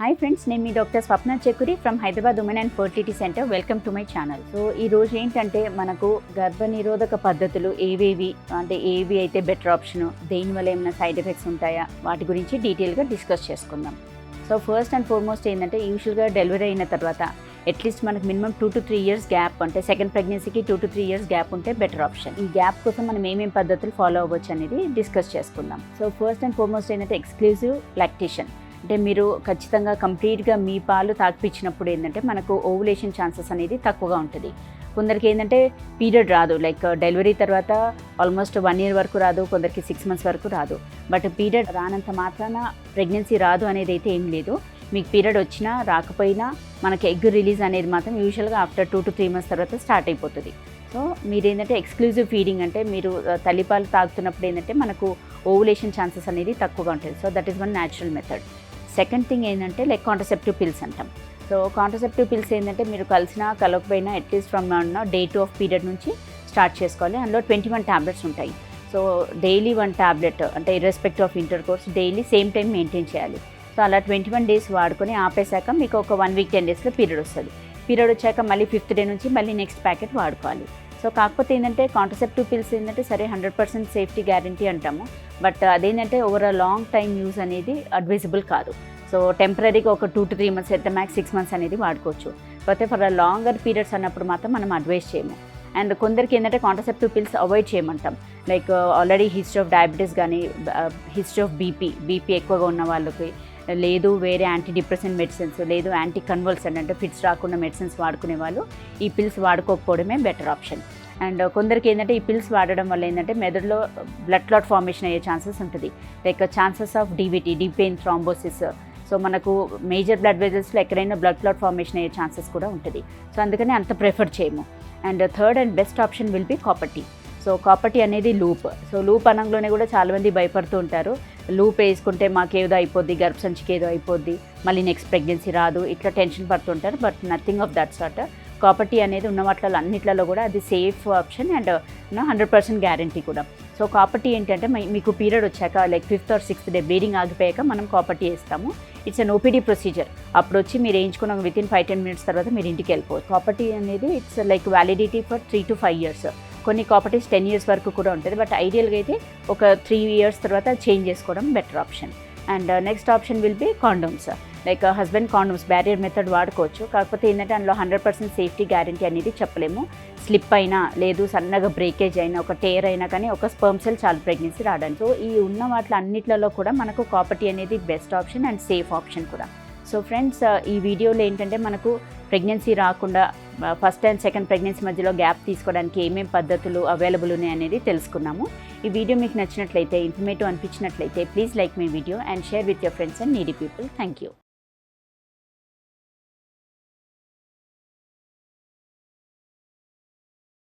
Hi friends, నేను మీ doctor Swapna Chekuri from Hyderabad women and fertility centre. Welcome to my channel. So ఈ రోజు ఏంటంటే మనకు గర్భనిరోధక పద్ధతులు ఏవేవి అంటే ఏవి అయితే బెటర్ ఆప్షన్, దేనివల్ల ఏమైనా సైడ్ ఎఫెక్ట్స్ ఉంటాయా, వాటి గురించి డీటెయిల్గా డిస్కస్ చేసుకుందాం. సో ఫస్ట్ అండ్ ఫార్మోస్ట్ ఏంటంటే యూజువల్గా డెలివరీ అయిన తర్వాత అట్లీస్ట్ మనకు మినిమం 2 to 3 years గ్యాప్, అంటే సెకండ్ ప్రెగ్నెన్సీకి 2 to 3 years గ్యాప్ ఉంటే బెటర్ ఆప్షన్. ఈ గ్యాప్ కోసం మనం ఏమేమి పద్ధతులు ఫాలో అవ్వచ్చు అనేది డిస్కస్ చేసుకుందాం. సో ఫస్ట్ అండ్ ఫార్మోస్ట్ ఏంటంటే ఎక్స్క్లూజివ్ లాక్టేషన్. అంటే మీరు ఖచ్చితంగా కంప్లీట్గా మీ పాలు తాకిపించినప్పుడు ఏంటంటే మనకు ఓవులేషన్ ఛాన్సెస్ అనేది తక్కువగా ఉంటుంది. కొందరికి ఏంటంటే పీరియడ్ రాదు, లైక్ డెలివరీ తర్వాత ఆల్మోస్ట్ 1 year వరకు రాదు, కొందరికి 6 months వరకు రాదు. బట్ పీరియడ్ రానంత మాత్రాన ప్రెగ్నెన్సీ రాదు అనేది అయితే ఏం లేదు. మీకు పీరియడ్ వచ్చినా రాకపోయినా మనకి ఎగ్ రిలీజ్ అనేది మాత్రం యూజువల్గా ఆఫ్టర్ 2 to 3 months తర్వాత స్టార్ట్ అయిపోతుంది. సో మీరు ఏంటంటే ఎక్స్క్లూజివ్ ఫీడింగ్, అంటే మీరు తల్లిపాలు తాగుతున్నప్పుడు ఏంటంటే మనకు ఓవులేషన్ ఛాన్సెస్ అనేది తక్కువగా ఉంటుంది. So that is one natural method. Second thing ఏంటంటే లైక్ కాంట్రసెప్టివ్ పిల్స్ అంటాం. సో కాంట్రసెప్టివ్ పిల్స్ ఏంటంటే మీరు కలిసినా కలవకపోయినా at least from day 2 of period నుంచి స్టార్ట్ చేసుకోవాలి. అందులో 21 tablets ఉంటాయి. సో డైలీ 1 tablet, అంటే irrespective of intercourse daily same time maintain చేయాలి. సో అలా 21 days వాడుకొని ఆపేశాక మీకు ఒక 1 week 10 daysలో పీరియడ్ వస్తుంది. పీరియడ్ వచ్చాక మళ్ళీ 5th day నుంచి మళ్ళీ నెక్స్ట్ ప్యాకెట్ వాడుకోవాలి. సో కాకపోతే ఏంటంటే కాంట్రసెప్టివ్ పిల్స్ ఏంటంటే సరే 100% సేఫ్టీ గ్యారంటీ అంటాము, బట్ అదేంటంటే over a long time use అనేది అడ్వైజబుల్ కాదు. సో టెంపరీగా ఒక 2 to 3 months అయితే మ్యాక్స్ 6 months అనేది వాడుకోవచ్చు. కాకపోతే ఫర్ అ లాంగర్ పీరియడ్స్ అన్నప్పుడు మాత్రం మనం అడ్వైస్ చేయము. అండ్ కొందరికి ఏంటంటే కాంట్రసెప్టివ్ పిల్స్ అవాయిడ్ చేయమంటాం. Like already history of diabetes కానీ హిస్టరీ ఆఫ్ బీపీ ఎక్కువగా ఉన్న వాళ్ళకి, లేదు వేరే యాంటీ డిప్రెసెంట్ మెడిసిన్స్, లేదు యాంటీ కన్వల్సెంట్ అంటే ఫిట్స్ రాకుండా మెడిసిన్స్ వాడుకునే వాళ్ళు ఈ పిల్స్ వాడుకోకపోవడమే బెటర్ ఆప్షన్. అండ్ కొందరికి ఏంటంటే ఈ పిల్స్ వాడడం వల్ల ఏంటంటే మెదడులో బ్లడ్ క్లాట్ ఫార్మేషన్ అయ్యే ఛాన్సెస్ ఉంటుంది. Like chances of DVT, deep vein thrombosis. So మనకు మేజర్ బ్లడ్ వెజల్స్లో ఎక్కడైనా బ్లడ్ క్లాట్ ఫార్మేషన్ అయ్యే ఛాన్సెస్ కూడా ఉంటుంది. సో అందుకని అంత ప్రిఫర్ చేయము. And third and best option will be copper tea. So copper T అనేది లూప్. సో లూప్ అనగానే కూడా చాలామంది భయపడుతూ ఉంటారు. లూప్ వేసుకుంటే మాకేదో అయిపోద్ది, గర్భసంచికి ఏదో అయిపోద్ది, మళ్ళీ నెక్స్ట్ ప్రెగ్నెన్సీ రాదు, ఇట్లా టెన్షన్ పడుతుంటారు. But nothing of that sort. Copper T అనేది ఉన్న వాటిలో అన్నిట్లలో కూడా అది సేఫ్ ఆప్షన్ అండ్ 100% గ్యారంటీ కూడా. సో కాపర్ టీ ఏంటంటే మీకు పీరియడ్ వచ్చాక like 5th or 6th day bleeding ఆగిపోయాక మనం కాపర్ టీ వేస్తాము. It's an OPD procedure. అప్పుడు వచ్చి మీరు వేయించుకున్న వితిన్ 5-10 minutes తర్వాత మీరు ఇంటికి వెళ్ళిపోవచ్చు. కాపర్ టీ అనేది it's like validity for 3 to 5 years. కొన్ని కాపర్ టీస్ 10 years వరకు కూడా ఉంటుంది. బట్ ఐడియల్గా అయితే ఒక 3 years తర్వాత చేంజ్ చేసుకోవడం better option. And next option will be condoms. Like husband condoms barrier method వాడుకోవచ్చు. కాకపోతే ఏంటంటే అందులో 100% సేఫ్టీ గ్యారంటీ అనేది చెప్పలేము. స్లిప్ అయినా, లేదు సన్నగా బ్రేకేజ్ అయినా, ఒక టేర్ అయినా కానీ ఒక స్పర్మ్ సెల్ చాలు ప్రెగ్నెన్సీ రావడానికి. సో ఈ ఉన్న వాటిలో అన్నిట్లలో కూడా మనకు కాపర్ టీ అనేది best option and safe option కూడా. సో ఫ్రెండ్స్, ఈ వీడియోలో ఏంటంటే మనకు ప్రెగ్నెన్సీ రాకుండా ఫస్ట్ అండ్ సెకండ్ ప్రెగ్నెన్సీ మధ్యలో గ్యాప్ తీసుకోవడానికి ఏమేమి పద్ధతులు అవైలబుల్ ఉన్నాయి అనేది తెలుసుకున్నాము. ఈ వీడియో మీకు నచ్చినట్లయితే, ఇన్ఫర్మేటివ్ అనిపించినట్లయితే please like my video and share with your friends and needy people. Thank you.